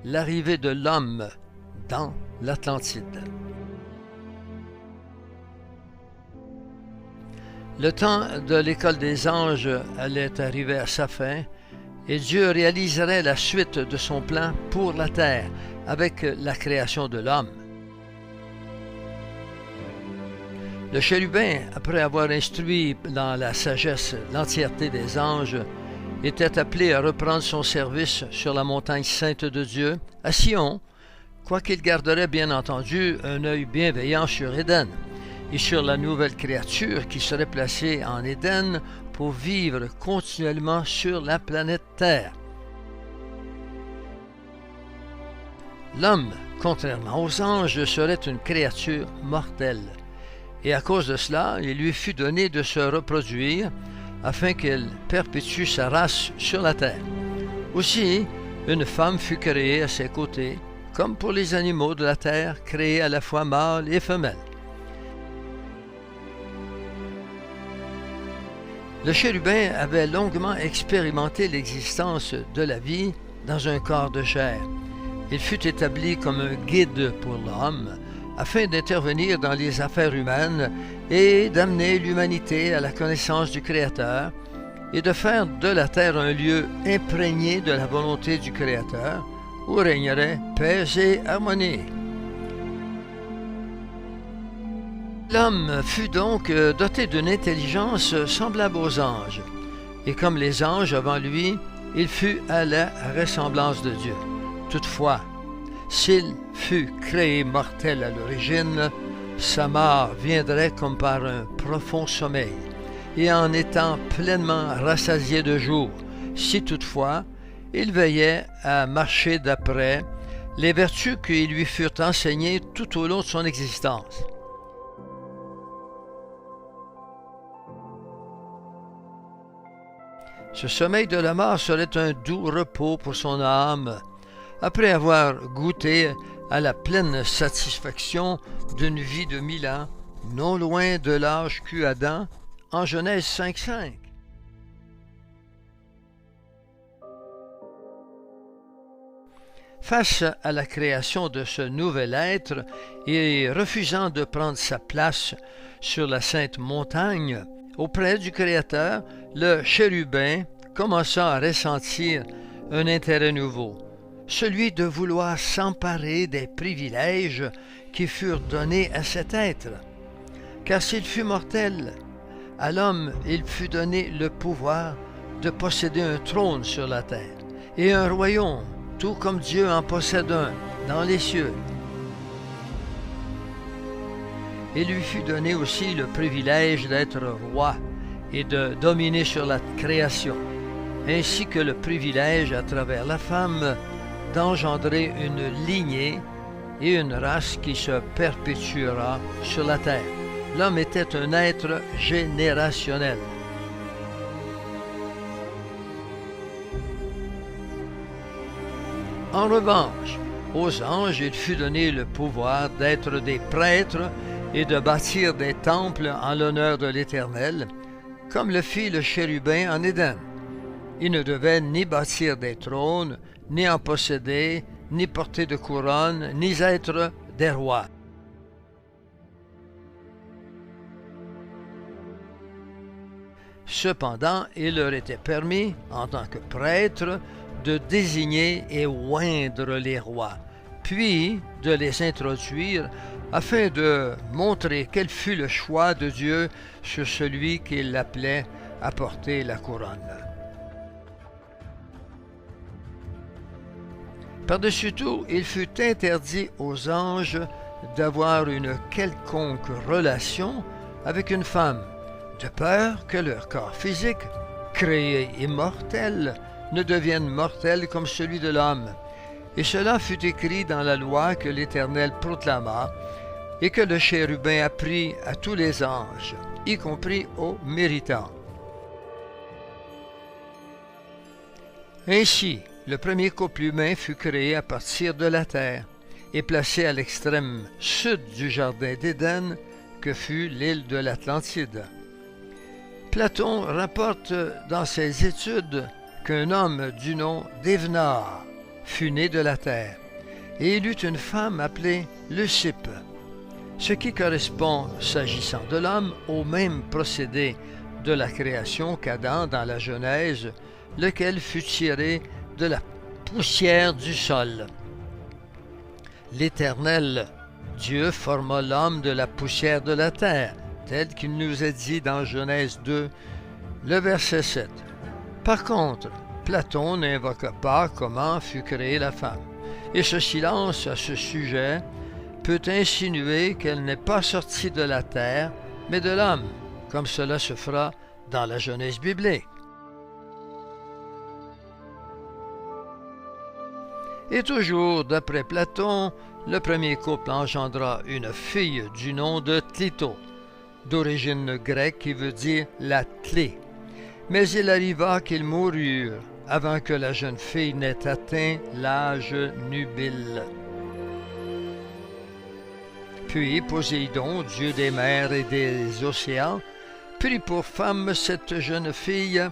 l'arrivée de l'homme dans l'Atlantide. Le temps de l'école des anges allait arriver à sa fin et Dieu réaliserait la suite de son plan pour la terre avec la création de l'homme. Le chérubin, après avoir instruit dans la sagesse l'entièreté des anges, était appelé à reprendre son service sur la montagne sainte de Dieu, à Sion, quoiqu'il garderait bien entendu un œil bienveillant sur Éden et sur la nouvelle créature qui serait placée en Éden pour vivre continuellement sur la planète Terre. L'homme, contrairement aux anges, serait une créature mortelle, et à cause de cela, il lui fut donné de se reproduire afin qu'elle perpétue sa race sur la terre. Aussi, une femme fut créée à ses côtés, comme pour les animaux de la terre, créés à la fois mâles et femelles. Le chérubin avait longuement expérimenté l'existence de la vie dans un corps de chair. Il fut établi comme un guide pour l'homme, afin d'intervenir dans les affaires humaines et d'amener l'humanité à la connaissance du Créateur et de faire de la terre un lieu imprégné de la volonté du Créateur où régnerait paix et harmonie. L'homme fut donc doté d'une intelligence semblable aux anges, et comme les anges avant lui, il fut à la ressemblance de Dieu. Toutefois, s'il fut créé mortel à l'origine, sa mort viendrait comme par un profond sommeil, et en étant pleinement rassasié de jour, si toutefois il veillait à marcher d'après les vertus qui lui furent enseignées tout au long de son existence. Ce sommeil de la mort serait un doux repos pour son âme, après avoir goûté à la pleine satisfaction d'une vie de 1000 ans, non loin de l'âge qu'eut Adam en Genèse 5.5. Face à la création de ce nouvel être et refusant de prendre sa place sur la sainte montagne, auprès du Créateur, le chérubin commença à ressentir un intérêt nouveau, celui de vouloir s'emparer des privilèges qui furent donnés à cet être. Car s'il fut mortel, à l'homme il fut donné le pouvoir de posséder un trône sur la terre et un royaume, tout comme Dieu en possède un dans les cieux. Il lui fut donné aussi le privilège d'être roi et de dominer sur la création, ainsi que le privilège à travers la femme d'engendrer une lignée et une race qui se perpétuera sur la terre. L'homme était un être générationnel. En revanche, aux anges, il fut donné le pouvoir d'être des prêtres et de bâtir des temples en l'honneur de l'Éternel, comme le fit le chérubin en Éden. Il ne devait ni bâtir des trônes, ni en posséder, ni porter de couronne, ni être des rois. Cependant, il leur était permis, en tant que prêtres, de désigner et oindre les rois, puis de les introduire afin de montrer quel fut le choix de Dieu sur celui qu'il appelait à porter la couronne. Par-dessus tout, il fut interdit aux anges d'avoir une quelconque relation avec une femme, de peur que leur corps physique, créé immortel, ne devienne mortel comme celui de l'homme. Et cela fut écrit dans la loi que l'Éternel proclama et que le chérubin apprit à tous les anges, y compris aux méritants. Ainsi, le premier couple humain fut créé à partir de la terre et placé à l'extrême sud du jardin d'Éden que fut l'île de l'Atlantide. Platon rapporte dans ses études qu'un homme du nom d'Évenard fut né de la terre, et il eut une femme appelée Leucippe, ce qui correspond, s'agissant de l'homme, au même procédé de la création qu'Adam dans la Genèse, lequel fut tiré de la poussière du sol. L'Éternel Dieu forma l'homme de la poussière de la terre, tel qu'il nous est dit dans Genèse 2, le verset 7. Par contre, Platon n'invoque pas comment fut créée la femme, et ce silence à ce sujet peut insinuer qu'elle n'est pas sortie de la terre, mais de l'homme, comme cela se fera dans la Genèse biblique. Et toujours d'après Platon, le premier couple engendra une fille du nom de Clito, d'origine grecque qui veut dire la clé. Mais il arriva qu'ils moururent avant que la jeune fille n'ait atteint l'âge nubile. Puis Poséidon, dieu des mers et des océans, prit pour femme cette jeune fille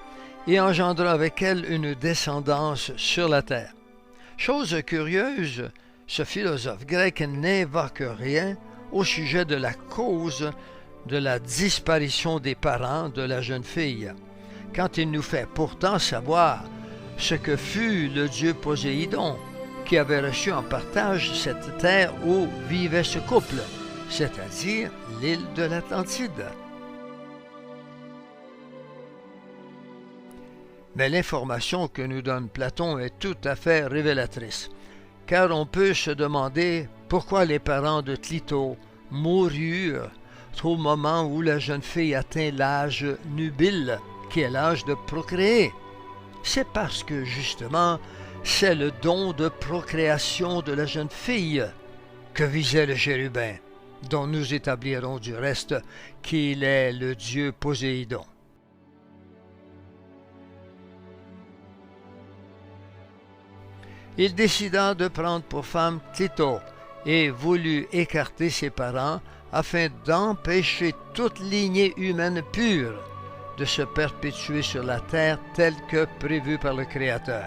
et engendra avec elle une descendance sur la terre. Chose curieuse, ce philosophe grec n'invoque rien au sujet de la cause de la disparition des parents de la jeune fille, quand il nous fait pourtant savoir ce que fut le dieu Poséidon, qui avait reçu en partage cette terre où vivait ce couple, c'est-à-dire l'île de l'Atlantide. Mais l'information que nous donne Platon est tout à fait révélatrice, car on peut se demander pourquoi les parents de Clito moururent au moment où la jeune fille atteint l'âge nubile, qui est l'âge de procréer. C'est parce que, justement, c'est le don de procréation de la jeune fille que visait le chérubin, dont nous établirons du reste qu'il est le dieu Poséidon. Il décida de prendre pour femme Clito et voulut écarter ses parents afin d'empêcher toute lignée humaine pure de se perpétuer sur la terre telle que prévue par le Créateur.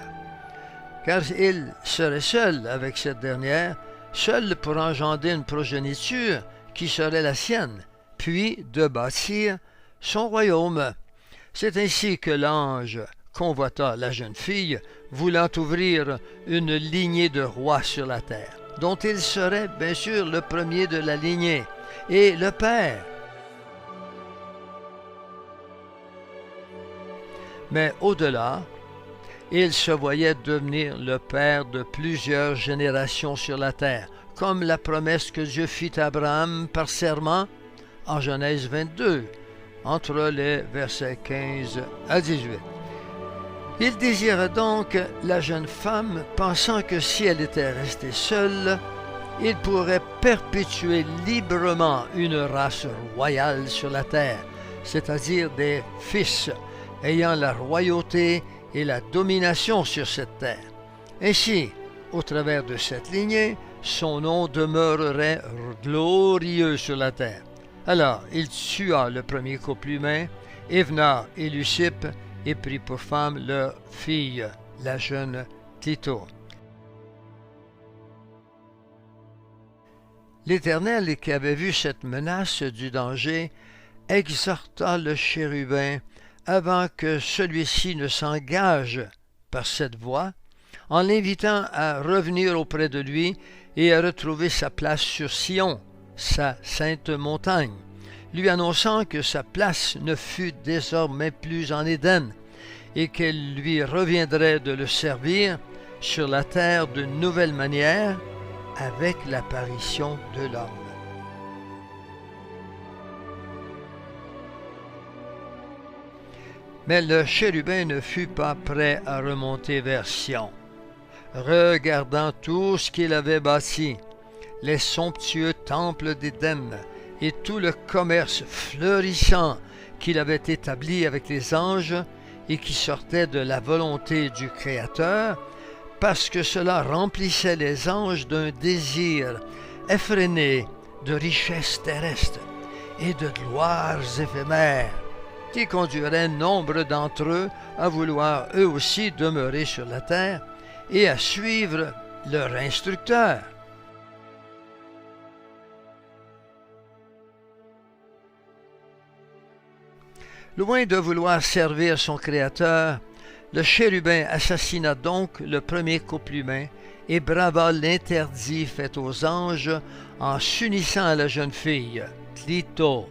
Car il serait seul avec cette dernière, seul pour engendrer une progéniture qui serait la sienne, puis de bâtir son royaume. C'est ainsi que l'ange convoita la jeune fille, voulant ouvrir une lignée de rois sur la terre, dont il serait bien sûr le premier de la lignée et le père. Mais au-delà, il se voyait devenir le père de plusieurs générations sur la terre, comme la promesse que Dieu fit à Abraham par serment en Genèse 22, entre les versets 15 à 18. Il désirait donc la jeune femme, pensant que si elle était restée seule, il pourrait perpétuer librement une race royale sur la terre, c'est-à-dire des fils ayant la royauté et la domination sur cette terre. Ainsi, au travers de cette lignée, son nom demeurerait glorieux sur la terre. Alors, il tua le premier couple humain, Évna et Leucippe, et prit pour femme leur fille, la jeune Clito. L'Éternel, qui avait vu cette menace du danger, exhorta le chérubin avant que celui-ci ne s'engage par cette voie, en l'invitant à revenir auprès de lui et à retrouver sa place sur Sion, sa sainte montagne, lui annonçant que sa place ne fut désormais plus en Éden et qu'il lui reviendrait de le servir sur la terre d'une nouvelle manière avec l'apparition de l'homme. Mais le chérubin ne fut pas prêt à remonter vers Sion. Regardant tout ce qu'il avait bâti, les somptueux temples d'Éden et tout le commerce florissant qu'il avait établi avec les anges et qui sortait de la volonté du Créateur, parce que cela remplissait les anges d'un désir effréné de richesses terrestres et de gloires éphémères, qui conduirait nombre d'entre eux à vouloir eux aussi demeurer sur la terre, et à suivre leur instructeur. Loin de vouloir servir son Créateur, le chérubin assassina donc le premier couple humain et brava l'interdit fait aux anges en s'unissant à la jeune fille, Clito.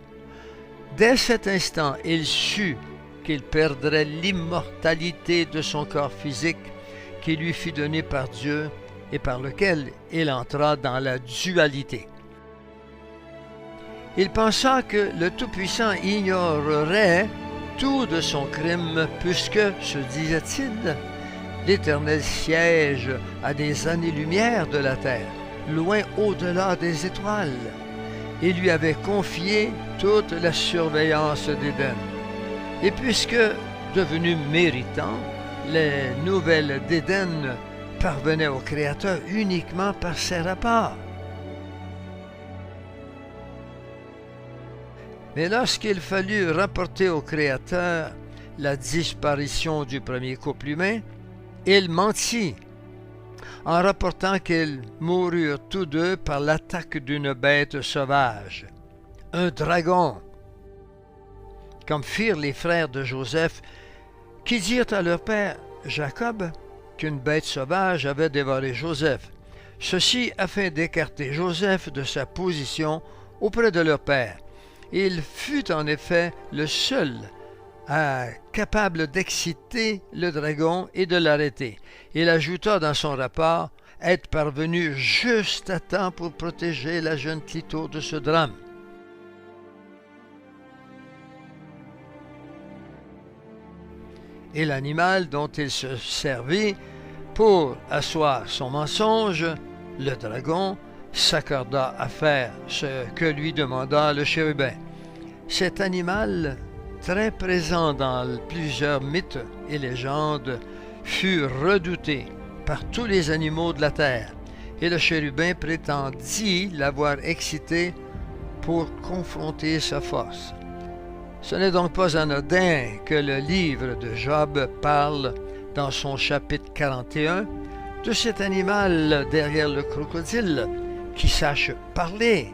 Dès cet instant, il sut qu'il perdrait l'immortalité de son corps physique qui lui fut donné par Dieu et par lequel il entra dans la dualité. Il pensa que le Tout-Puissant ignorerait tout de son crime, puisque, se disait-il, l'Éternel siège à des années-lumière de la terre, loin au-delà des étoiles, et lui avait confié toute la surveillance d'Éden. Et puisque, devenu méritant, les nouvelles d'Éden parvenaient au Créateur uniquement par ses rapports. Mais lorsqu'il fallut rapporter au Créateur la disparition du premier couple humain, il mentit en rapportant qu'ils moururent tous deux par l'attaque d'une bête sauvage, un dragon, comme firent les frères de Joseph, qui dirent à leur père Jacob qu'une bête sauvage avait dévoré Joseph, ceci afin d'écarter Joseph de sa position auprès de leur père. Il fut en effet le seul capable d'exciter le dragon et de l'arrêter. Il ajouta dans son rapport être parvenu juste à temps pour protéger la jeune Clito de ce drame. Et l'animal dont il se servit pour asseoir son mensonge, le dragon, s'accorda à faire ce que lui demanda le chérubin. Cet animal, très présent dans plusieurs mythes et légendes, fut redouté par tous les animaux de la terre, et le chérubin prétendit l'avoir excité pour confronter sa force. Ce n'est donc pas anodin que le livre de Job parle, dans son chapitre 41, de cet animal derrière le crocodile, qui sache parler,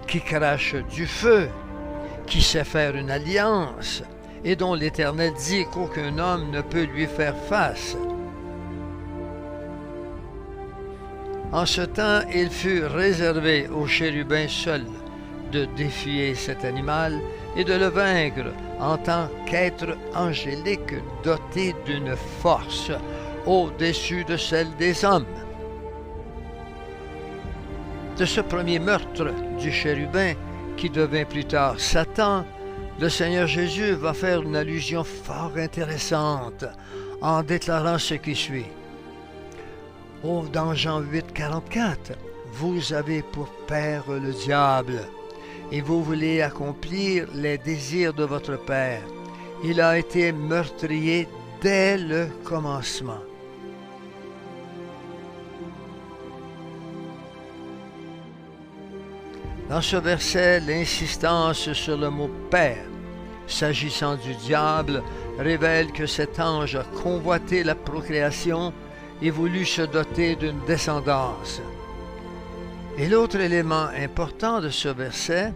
qui crache du feu, qui sait faire une alliance, et dont l'Éternel dit qu'aucun homme ne peut lui faire face. En ce temps, il fut réservé au chérubin seul de défier cet animal et de le vaincre en tant qu'être angélique doté d'une force au-dessus de celle des hommes. De ce premier meurtre du chérubin, qui devint plus tard Satan, le Seigneur Jésus va faire une allusion fort intéressante en déclarant ce qui suit. Dans Jean 8, 44, « Vous avez pour père le diable, et vous voulez accomplir les désirs de votre père. Il a été meurtrier dès le commencement. » Dans ce verset, l'insistance sur le mot « père » s'agissant du diable révèle que cet ange a convoité la procréation et voulu se doter d'une descendance. Et l'autre élément important de ce verset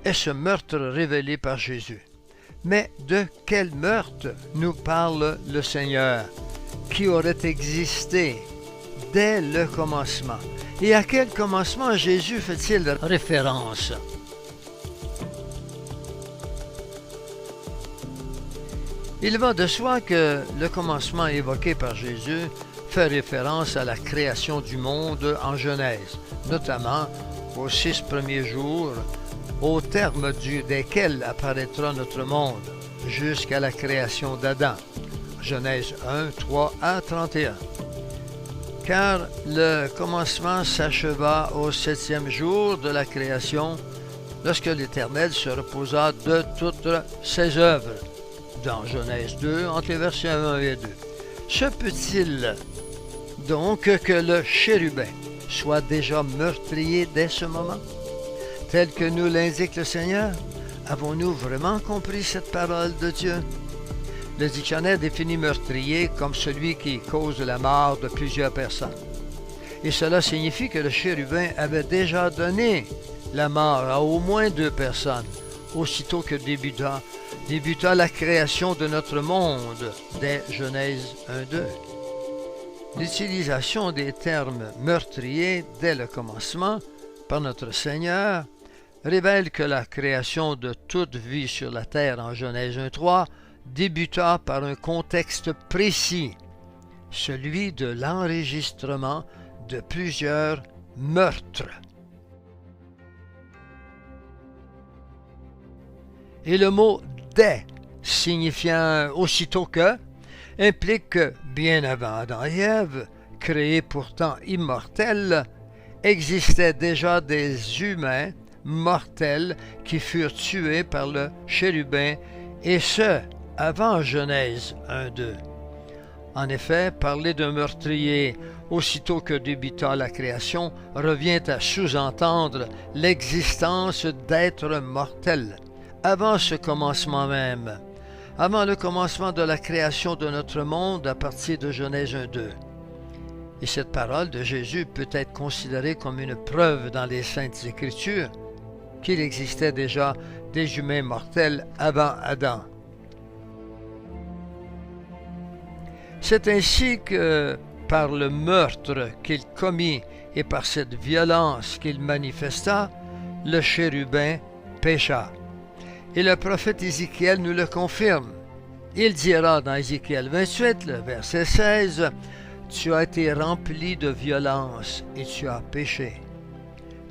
est ce meurtre révélé par Jésus. Mais de quel meurtre nous parle le Seigneur, qui aurait existé dès le commencement? Et à quel commencement Jésus fait-il référence? Il va de soi que le commencement évoqué par Jésus fait référence à la création du monde en Genèse, notamment aux 6 premiers jours, au terme desquels apparaîtra notre monde, jusqu'à la création d'Adam. Genèse 1, 3 à 31. Car le commencement s'acheva au 7e jour de la création, lorsque l'Éternel se reposa de toutes ses œuvres. Dans Genèse 2, entre les versets 1 et 2. Se peut-il donc que le chérubin soit déjà meurtrier dès ce moment? Tel que nous l'indique le Seigneur, avons-nous vraiment compris cette parole de Dieu? Le dictionnaire définit meurtrier comme celui qui cause la mort de plusieurs personnes. Et cela signifie que le chérubin avait déjà donné la mort à au moins 2 personnes, aussitôt que débuta la création de notre monde, dès Genèse 1-2. L'utilisation des termes meurtriers dès le commencement par notre Seigneur révèle que la création de toute vie sur la terre en Genèse 1-3 débuta par un contexte précis, celui de l'enregistrement de plusieurs meurtres. Et le mot « dès », signifiant « aussitôt que », implique que, bien avant Adam et Ève, créés pourtant immortels, existaient déjà des humains mortels qui furent tués par le chérubin, et ce, avant Genèse 1-2. En effet, parler d'un meurtrier aussitôt que débuta la création revient à sous-entendre l'existence d'êtres mortels, avant ce commencement même, avant le commencement de la création de notre monde à partir de Genèse 1-2. Et cette parole de Jésus peut être considérée comme une preuve dans les Saintes Écritures qu'il existait déjà des humains mortels avant Adam. C'est ainsi que, par le meurtre qu'il commit et par cette violence qu'il manifesta, le chérubin pécha. Et le prophète Ézéchiel nous le confirme. Il dira dans Ézéchiel 28, le verset 16, « Tu as été rempli de violence et tu as péché. »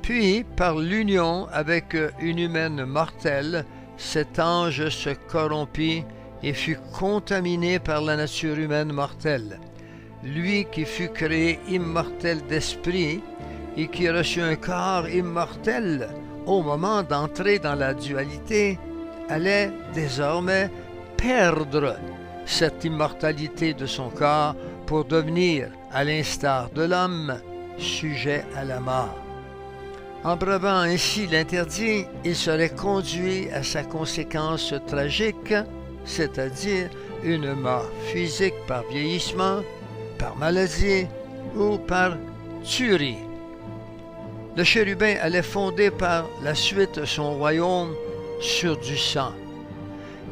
Puis, par l'union avec une humaine mortelle, cet ange se corrompit et fut contaminé par la nature humaine mortelle. Lui qui fut créé immortel d'esprit et qui reçut un corps immortel au moment d'entrer dans la dualité, allait désormais perdre cette immortalité de son corps pour devenir, à l'instar de l'homme, sujet à la mort. En breuvant ainsi l'interdit, il serait conduit à sa conséquence tragique, c'est-à-dire une mort physique par vieillissement, par maladie ou par tuerie. Le chérubin allait fonder par la suite son royaume sur du sang,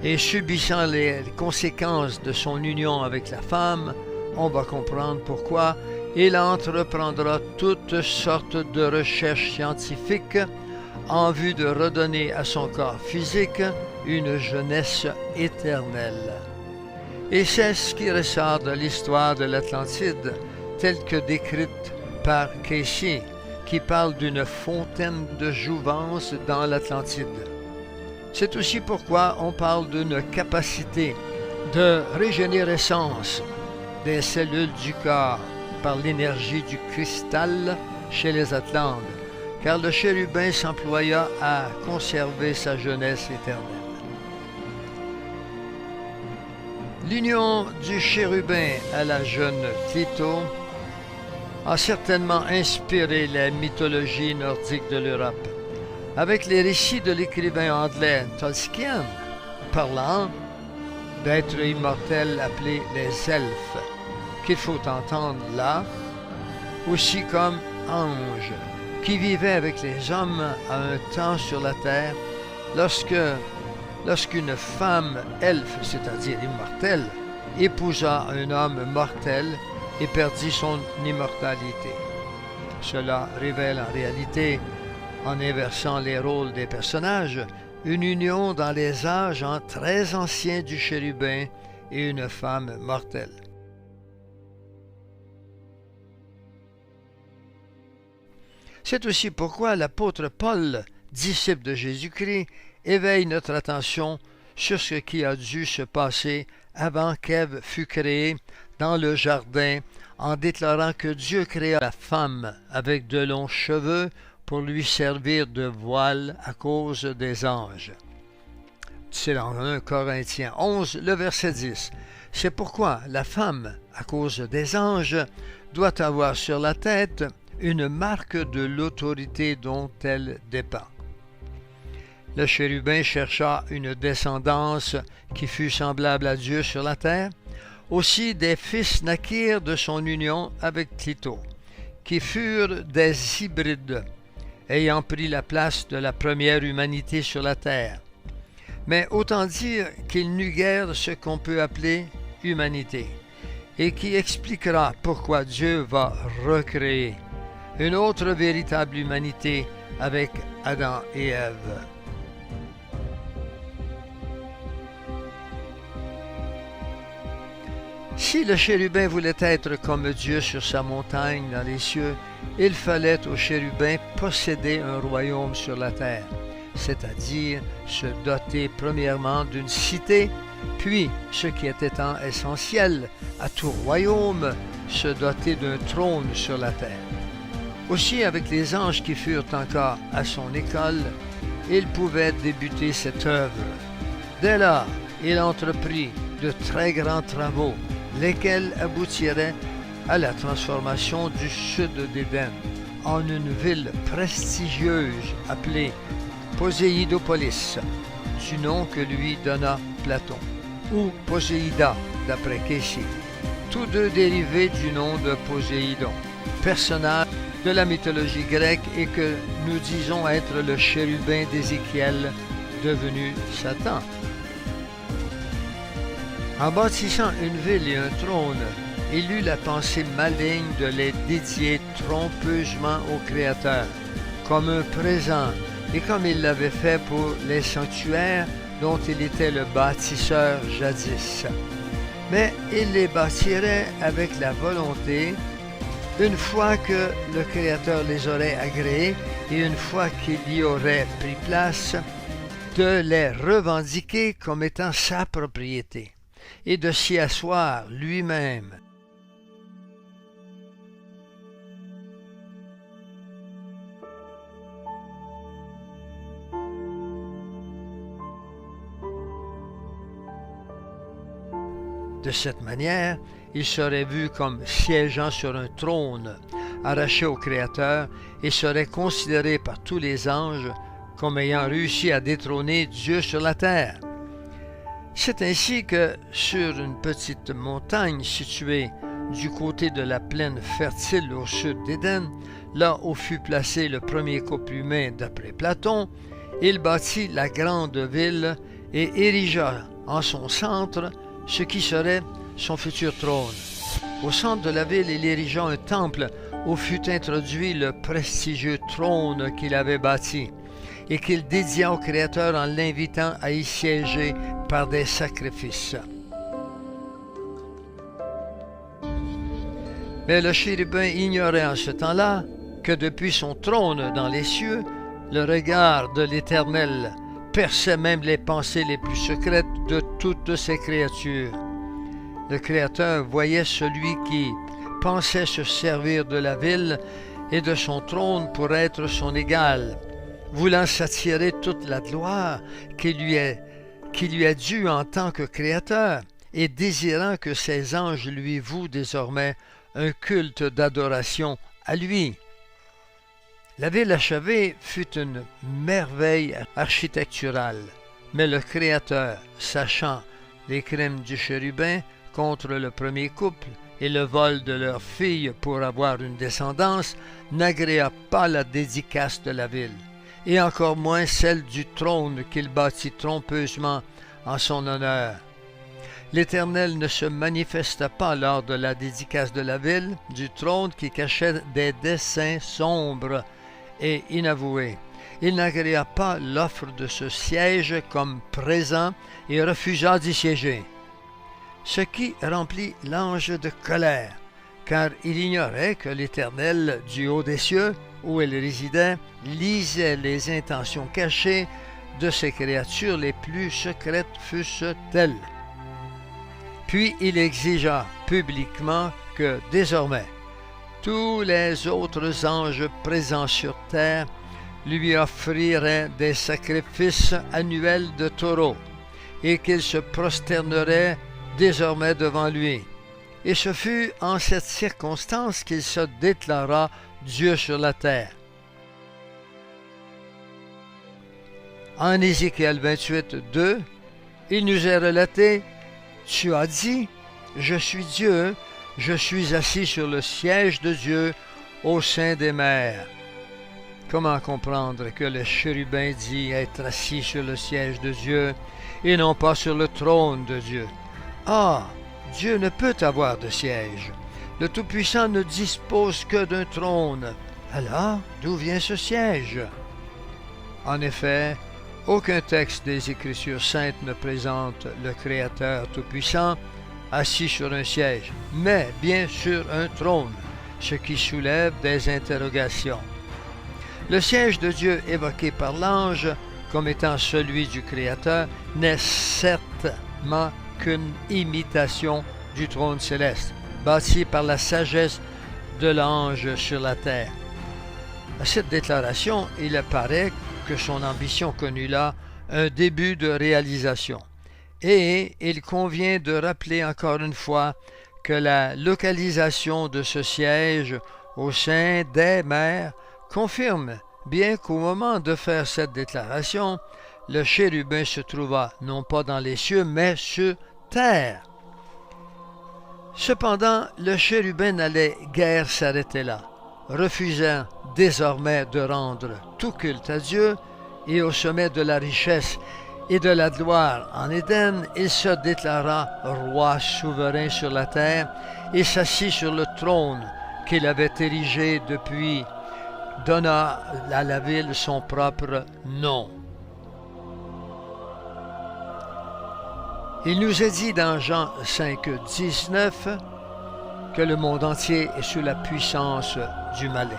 et subissant les conséquences de son union avec la femme, on va comprendre pourquoi il entreprendra toutes sortes de recherches scientifiques en vue de redonner à son corps physique une jeunesse éternelle. Et c'est ce qui ressort de l'histoire de l'Atlantide, telle que décrite par Cayce, qui parle d'une fontaine de jouvence dans l'Atlantide. C'est aussi pourquoi on parle d'une capacité de régénérescence des cellules du corps par l'énergie du cristal chez les Atlantes, car le chérubin s'employa à conserver sa jeunesse éternelle. L'union du chérubin à la jeune Clito a certainement inspiré la mythologie nordique de l'Europe, avec les récits de l'écrivain anglais Tolkien, parlant d'êtres immortels appelés les elfes, qu'il faut entendre là, aussi comme anges, qui vivaient avec les hommes à un temps sur la terre, lorsqu'une femme elfe, c'est-à-dire immortelle, épousa un homme mortel et perdit son immortalité. Cela révèle en réalité, en inversant les rôles des personnages, une union dans les âges très anciens du chérubin et une femme mortelle. C'est aussi pourquoi l'apôtre Paul, disciple de Jésus-Christ, éveille notre attention sur ce qui a dû se passer avant qu'Ève fût créée dans le jardin, en déclarant que Dieu créa la femme avec de longs cheveux pour lui servir de voile à cause des anges. C'est dans 1 Corinthiens 11, le verset 10. C'est pourquoi la femme, à cause des anges, doit avoir sur la tête une marque de l'autorité dont elle dépend. Le chérubin chercha une descendance qui fût semblable à Dieu sur la terre. Aussi des fils naquirent de son union avec Clito, qui furent des hybrides, ayant pris la place de la première humanité sur la terre. Mais autant dire qu'il n'eut guère ce qu'on peut appeler humanité, et qui expliquera pourquoi Dieu va recréer une autre véritable humanité avec Adam et Ève. Si le chérubin voulait être comme Dieu sur sa montagne dans les cieux, il fallait au chérubin posséder un royaume sur la terre, c'est-à-dire se doter premièrement d'une cité, puis, ce qui était tant essentiel à tout royaume, se doter d'un trône sur la terre. Aussi, avec les anges qui furent encore à son école, il pouvait débuter cette œuvre. Dès lors, il entreprit de très grands travaux, lesquels aboutiraient à la transformation du sud d'Éden en une ville prestigieuse appelée Poséidopolis, du nom que lui donna Platon, ou Poséida d'après Cayce, tous deux dérivés du nom de Poséidon, personnage de la mythologie grecque et que nous disons être le chérubin d'Ézéchiel devenu Satan. En bâtissant une ville et un trône, il eut la pensée maligne de les dédier trompeusement au Créateur, comme un présent, et comme il l'avait fait pour les sanctuaires dont il était le bâtisseur jadis. Mais il les bâtirait avec la volonté, une fois que le Créateur les aurait agréés et une fois qu'il y aurait pris place, de les revendiquer comme étant sa propriété et de s'y asseoir lui-même. De cette manière, il serait vu comme siégeant sur un trône arraché au Créateur et serait considéré par tous les anges comme ayant réussi à détrôner Dieu sur la terre. C'est ainsi que, sur une petite montagne située du côté de la plaine fertile au sud d'Éden, là où fut placé le premier couple humain d'après Platon, il bâtit la grande ville et érigea en son centre ce qui serait son futur trône. Au centre de la ville, il érigea un temple où fut introduit le prestigieux trône qu'il avait bâti et qu'il dédia au Créateur en l'invitant à y siéger par des sacrifices. Mais le chérubin ignorait en ce temps-là que depuis son trône dans les cieux, le regard de l'Éternel perçait même les pensées les plus secrètes de toutes ses créatures. Le Créateur voyait celui qui pensait se servir de la ville et de son trône pour être son égal, voulant s'attirer toute la gloire qui lui est due en tant que Créateur et désirant que ses anges lui vouent désormais un culte d'adoration à lui. La ville achevée fut une merveille architecturale, mais le Créateur, sachant les crimes du chérubin contre le premier couple et le vol de leur fille pour avoir une descendance, n'agréa pas la dédicace de la ville, et encore moins celle du trône qu'il bâtit trompeusement en son honneur. L'Éternel ne se manifesta pas lors de la dédicace de la ville, du trône qui cachait des desseins sombres et inavoués. Il n'agréa pas l'offre de ce siège comme présent et refusa d'y siéger, ce qui remplit l'ange de colère, car il ignorait que l'Éternel du haut des cieux, où il résidait, lisait les intentions cachées de ses créatures les plus secrètes fussent-elles. Puis il exigea publiquement que, désormais, tous les autres anges présents sur terre lui offriraient des sacrifices annuels de taureaux et qu'ils se prosterneraient désormais devant lui. Et ce fut en cette circonstance qu'il se déclara Dieu sur la terre. En Ézéchiel 28, 2, il nous est relaté « Tu as dit, je suis Dieu, je suis assis sur le siège de Dieu au sein des mers. » Comment comprendre que le chérubin dit être assis sur le siège de Dieu et non pas sur le trône de Dieu? Ah, Dieu ne peut avoir de siège. Le Tout-Puissant ne dispose que d'un trône. Alors, d'où vient ce siège? En effet, aucun texte des Écritures saintes ne présente le Créateur Tout-Puissant assis sur un siège, mais bien sur un trône, ce qui soulève des interrogations. Le siège de Dieu évoqué par l'ange comme étant celui du Créateur n'est certainement qu'une imitation du trône céleste, bâti par la sagesse de l'ange sur la terre. À cette déclaration, il apparaît que son ambition connut là un début de réalisation. Et il convient de rappeler encore une fois que la localisation de ce siège au sein des mers confirme bien qu'au moment de faire cette déclaration, le chérubin se trouva non pas dans les cieux, mais sur terre. Cependant, le chérubin n'allait guère s'arrêter là, refusant désormais de rendre tout culte à Dieu, et au sommet de la richesse et de la gloire en Éden, il se déclara roi souverain sur la terre et s'assit sur le trône qu'il avait érigé depuis donna à la ville son propre nom. Il nous est dit dans Jean 5, 19 que le monde entier est sous la puissance du malin.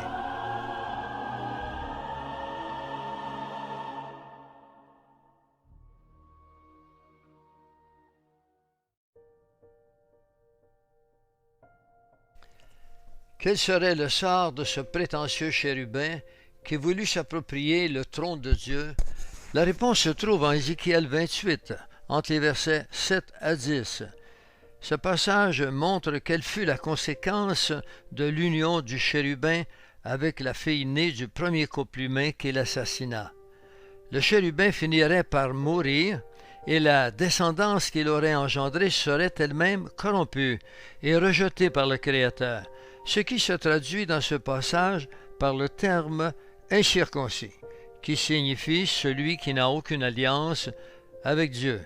Quel serait le sort de ce prétentieux chérubin qui voulut s'approprier le trône de Dieu? La réponse se trouve en Ézéchiel 28, entre les versets 7 à 10. Ce passage montre quelle fut la conséquence de l'union du chérubin avec la fille née du premier couple humain qu'il assassina. Le chérubin finirait par mourir et la descendance qu'il aurait engendrée serait elle-même corrompue et rejetée par le Créateur, ce qui se traduit dans ce passage par le terme « incirconcis », qui signifie celui qui n'a aucune alliance avec Dieu.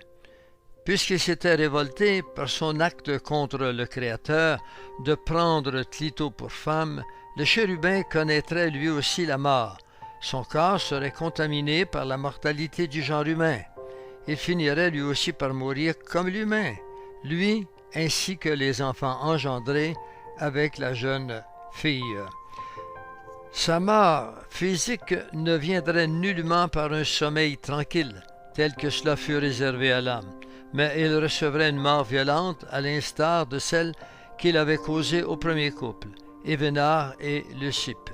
Puisqu'il s'était révolté par son acte contre le Créateur de prendre Clito pour femme, le chérubin connaîtrait lui aussi la mort. Son corps serait contaminé par la mortalité du genre humain. Il finirait lui aussi par mourir comme l'humain, lui ainsi que les enfants engendrés avec la jeune fille. Sa mort physique ne viendrait nullement par un sommeil tranquille, tel que cela fut réservé à l'homme, mais il recevrait une mort violente à l'instar de celle qu'il avait causée au premier couple, Événar et Leucippe.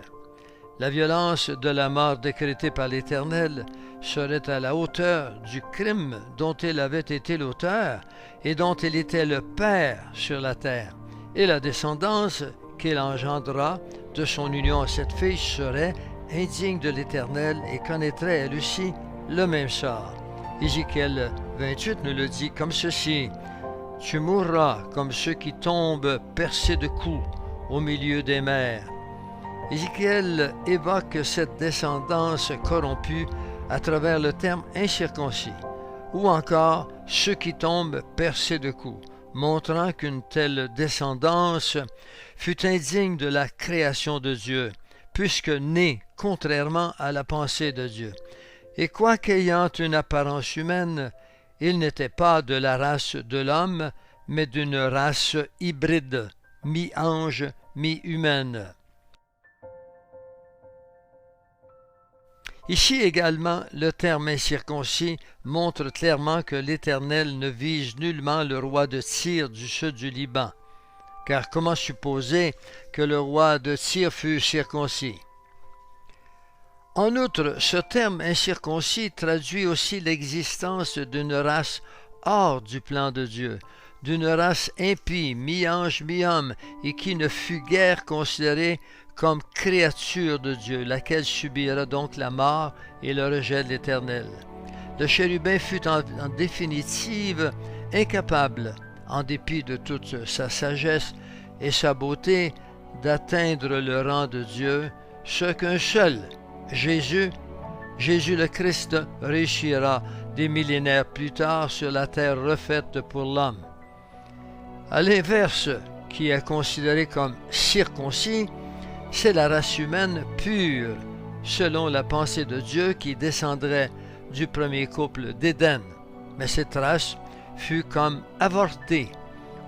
La violence de la mort décrétée par l'Éternel serait à la hauteur du crime dont il avait été l'auteur et dont il était le père sur la terre, et la descendance qu'il engendra de son union à cette fille serait indigne de l'Éternel et connaîtrait elle aussi le même sort. Ézéchiel 28 nous le dit comme ceci: « Tu mourras comme ceux qui tombent percés de coups au milieu des mers. » Ézéchiel évoque cette descendance corrompue à travers le terme incirconcis, ou encore ceux qui tombent percés de coups, montrant qu'une telle descendance fut indigne de la création de Dieu, puisque née contrairement à la pensée de Dieu. Et quoiqu'ayant une apparence humaine, il n'était pas de la race de l'homme, mais d'une race hybride, mi-ange, mi-humaine. Ici également, le terme incirconcis montre clairement que l'Éternel ne vise nullement le roi de Tyr du sud du Liban, car comment supposer que le roi de Tyr fût circoncis? En outre, ce terme incirconcis traduit aussi l'existence d'une race hors du plan de Dieu, d'une race impie, mi-ange, mi-homme, et qui ne fut guère considérée comme créature de Dieu, laquelle subira donc la mort et le rejet de l'Éternel. le chérubin fut en définitive incapable, en dépit de toute sa sagesse et sa beauté, d'atteindre le rang de Dieu, ce qu'un seul, Jésus le Christ, réussira des millénaires plus tard sur la terre refaite pour l'homme. À l'inverse, qui est considéré comme circoncis, c'est la race humaine pure, selon la pensée de Dieu, qui descendrait du premier couple d'Éden. Mais cette race fut comme avortée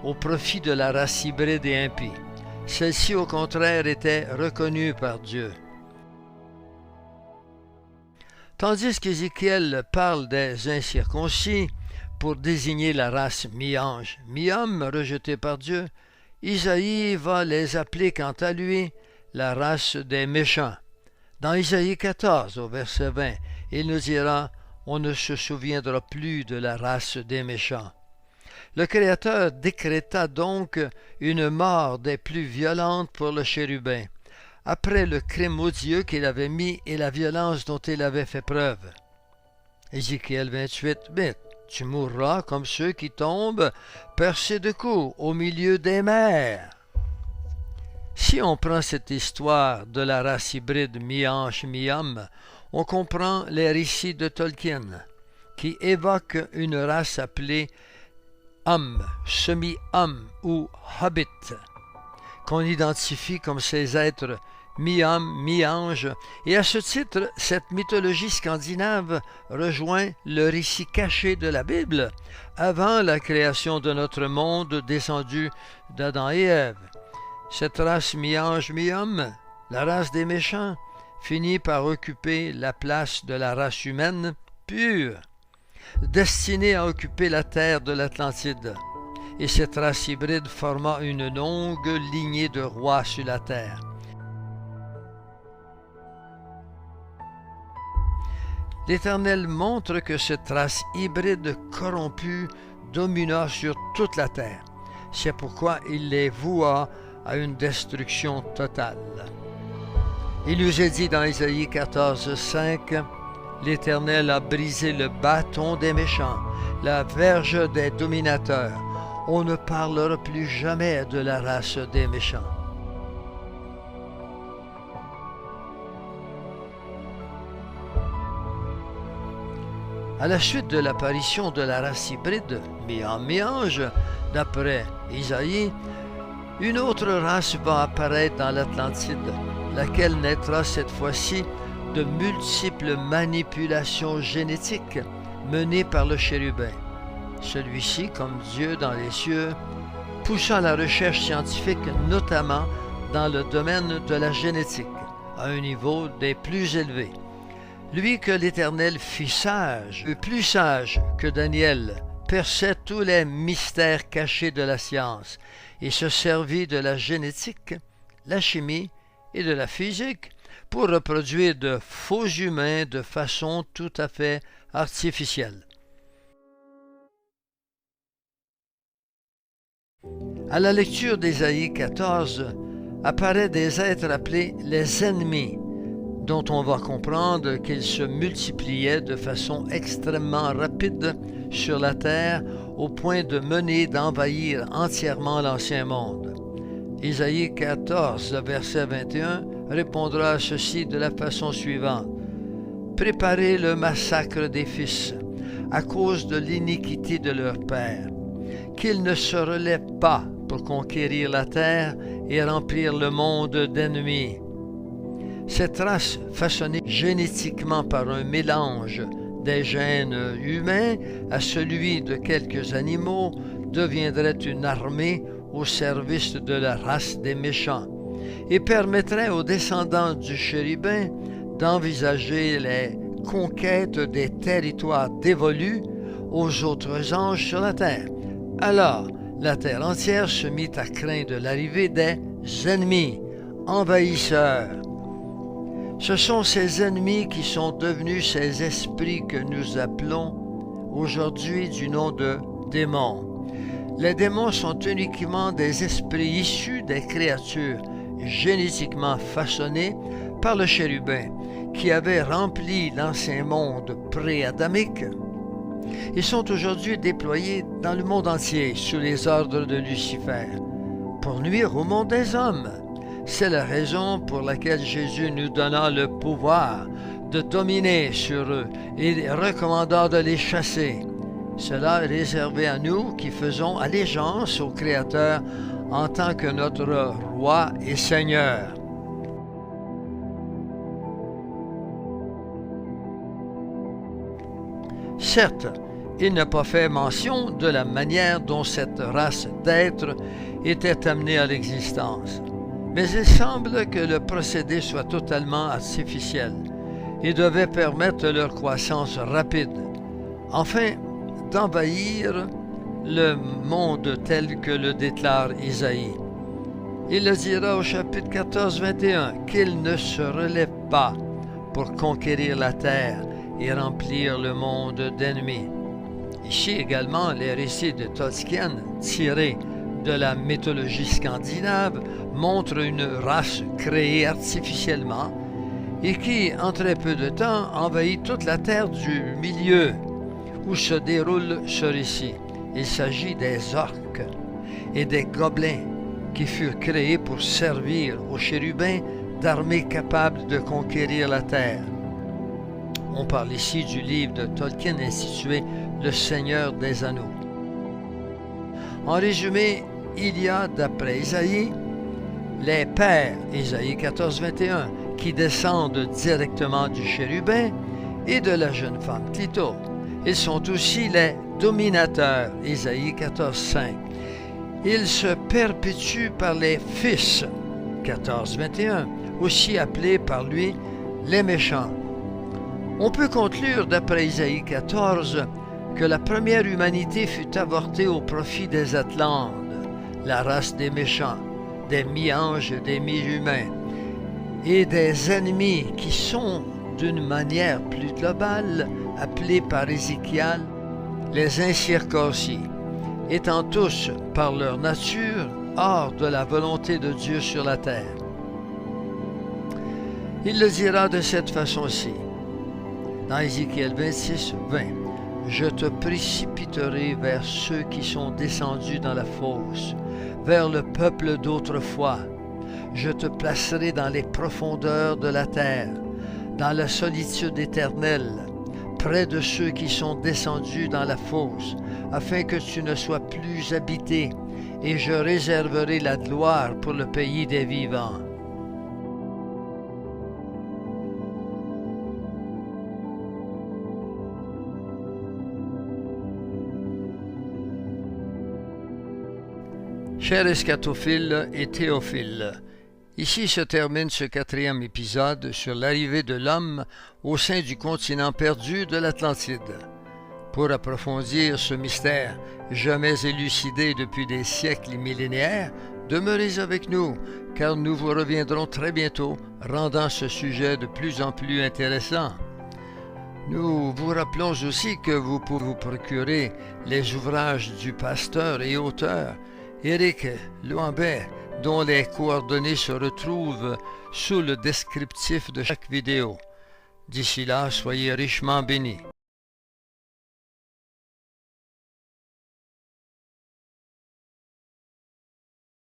au profit de la race hybride et impie. Celle-ci, au contraire, était reconnue par Dieu. Tandis qu'Ézéchiel parle des incirconcis pour désigner la race mi-ange, mi-homme rejetée par Dieu, Isaïe va les appeler quant à lui la race des méchants. Dans Isaïe 14, au verset 20, il nous dira « On ne se souviendra plus de la race des méchants ». Le Créateur décréta donc une mort des plus violentes pour le chérubin, après le crime odieux qu'il avait mis et la violence dont il avait fait preuve. Ézéchiel 28, tu mourras comme ceux qui tombent percés de coups au milieu des mers. Si on prend cette histoire de la race hybride mi-ange, mi-homme, on comprend les récits de Tolkien, qui évoquent une race appelée homme, semi-homme ou hobbit, qu'on identifie comme ces êtres mi-homme, mi-ange, et à ce titre, cette mythologie scandinave rejoint le récit caché de la Bible avant la création de notre monde descendu d'Adam et Ève. Cette race mi-ange, mi-homme, la race des méchants, finit par occuper la place de la race humaine pure, destinée à occuper la terre de l'Atlantide, et cette race hybride forma une longue lignée de rois sur la terre. L'Éternel montre que cette race hybride corrompue domina sur toute la terre. C'est pourquoi il les voua à une destruction totale. Il nous est dit dans Isaïe 14, 5, « L'Éternel a brisé le bâton des méchants, la verge des dominateurs. On ne parlera plus jamais de la race des méchants. » À la suite de l'apparition de la race hybride, mi-homme, mi-ange, d'après Isaïe, une autre race va apparaître dans l'Atlantide, laquelle naîtra cette fois-ci de multiples manipulations génétiques menées par le chérubin. Celui-ci, comme Dieu dans les cieux, poussa la recherche scientifique notamment dans le domaine de la génétique, à un niveau des plus élevés. Lui que l'Éternel fit sage, plus sage que Daniel, perçait tous les mystères cachés de la science et se servit de la génétique, la chimie et de la physique pour reproduire de faux humains de façon tout à fait artificielle. À la lecture d'Ésaïe 14, apparaissent des êtres appelés les ennemis, dont on va comprendre qu'ils se multipliaient de façon extrêmement rapide sur la terre au point de mener d'envahir entièrement l'ancien monde. Ésaïe 14, verset 21, répondra à ceci de la façon suivante. « Préparez le massacre des fils, à cause de l'iniquité de leur père, qu'ils ne se relèvent pas pour conquérir la terre et remplir le monde d'ennemis. » Cette race, façonnée génétiquement par un mélange des gènes humains à celui de quelques animaux, deviendrait une armée au service de la race des méchants et permettrait aux descendants du chérubin d'envisager les conquêtes des territoires dévolus aux autres anges sur la terre. Alors, la terre entière se mit à craindre l'arrivée des ennemis, envahisseurs. Ce sont ces ennemis qui sont devenus ces esprits que nous appelons aujourd'hui du nom de démons. Les démons sont uniquement des esprits issus des créatures génétiquement façonnées par le chérubin, qui avait rempli l'ancien monde pré-adamique Ils sont aujourd'hui déployés dans le monde entier sous les ordres de Lucifer, pour nuire au monde des hommes. C'est la raison pour laquelle Jésus nous donna le pouvoir de dominer sur eux et recommanda de les chasser. Cela est réservé à nous qui faisons allégeance au Créateur en tant que notre Roi et Seigneur. Certes, il n'a pas fait mention de la manière dont cette race d'êtres était amenée à l'existence, mais il semble que le procédé soit totalement artificiel et devait permettre leur croissance rapide, afin d'envahir le monde tel que le déclare Isaïe. Il le dira au chapitre 14, 21, qu'il ne se relève pas pour conquérir la terre et remplir le monde d'ennemis. Ici également, les récits de Tolkien, tirés de la mythologie scandinave, montrent une race créée artificiellement et qui, en très peu de temps, envahit toute la terre du milieu où se déroule ce récit. Il s'agit des orques et des gobelins qui furent créés pour servir aux chérubins d'armées capables de conquérir la terre. On parle ici du livre de Tolkien intitulé « Le Seigneur des Anneaux ». En résumé, il y a, d'après Isaïe, les pères, Isaïe 14, 21, qui descendent directement du chérubin et de la jeune femme Clito. Ils sont aussi les dominateurs, Isaïe 14, 5. Ils se perpétuent par les fils, 14, 21, aussi appelés par lui les méchants. On peut conclure, d'après Isaïe 14, que la première humanité fut avortée au profit des Atlantes, la race des méchants, des mi-anges et des mi-humains, et des ennemis qui sont, d'une manière plus globale, appelés par Ézéchiel les incirconcis, étant tous, par leur nature, hors de la volonté de Dieu sur la terre. Il le dira de cette façon-ci, dans Ézéchiel 26, 20. « Je te précipiterai vers ceux qui sont descendus dans la fosse, vers le peuple d'autrefois. Je te placerai dans les profondeurs de la terre, dans la solitude éternelle, près de ceux qui sont descendus dans la fosse, afin que tu ne sois plus habité, et je réserverai la gloire pour le pays des vivants. » Chers eschatophiles et théophiles, ici se termine ce 4e épisode sur l'arrivée de l'homme au sein du continent perdu de l'Atlantide. Pour approfondir ce mystère jamais élucidé depuis des siècles et millénaires, demeurez avec nous, car nous vous reviendrons très bientôt, rendant ce sujet de plus en plus intéressant. Nous vous rappelons aussi que vous pouvez vous procurer les ouvrages du pasteur et auteur Éric Loambert, dont les coordonnées se retrouvent sous le descriptif de chaque vidéo. D'ici là, soyez richement bénis.